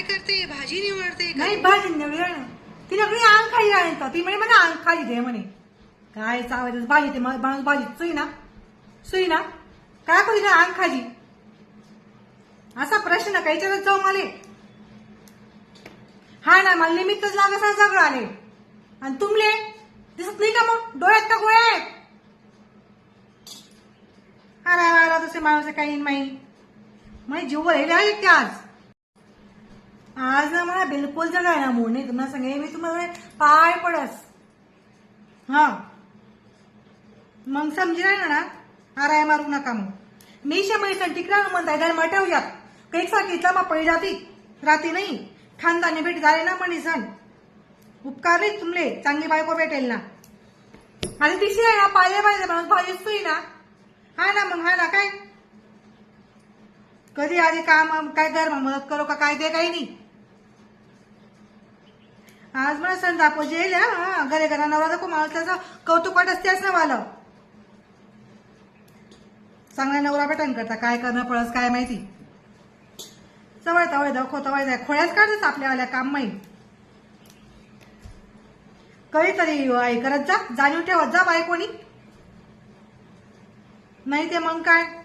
काय करते? भाजी निवडते नाही भाजी निवडणं ती नकळी अंग खाली राहतो ती म्हणे मला अंग खाली दे म्हणे काय चावायचं भाजी ते माणूस भाजी सुई ना काय करू ना अंग खाली असा प्रश्न काही विचारत जाऊ मला हा ना मला निमित्तच लागत सगळं आले आणि तुमले दिसत नाही का मग डोळ्यात का गोळ्या आहेत अरे तसे माणूस काही नाही म्हणजे जीव राहिले आहे ते आज ना मला बिलकुल जगा ना मूड नाही तुम्हाला सांगे मी तुम्हाला पाय पडस हा मग समजी राहिलं ना आराय मारू नका मग मी शमईसन टिकरा म्हणताय त्याला मटवूयात कैक साकीचा मग पळी जाती राती नाही खानदानी भेट झाले ना म्हणे सण उपकार नाही तुमले चांगली बायको भेटेल ना आणि तिसरी आहे ना पाहिजे म्हणून भाजी सुई ना हा ना काय कधी आधी काम काय कर मदत करो का काय ते काही नाही आज मला संताप जेल हा घरे घरा नवरा को माणसाचं कौतुक वाटत त्याच ना वालं चांगला नवरा भेटन करता काय करणं पळस काय माहिती चवळ तवळ दाखवतवळ जाय खोळ्याच काढतच आपल्यावाल्या काम माहीत कधीतरी आई करत जा जाणीव ठेवत जा बायकोनी नाही ते मग काय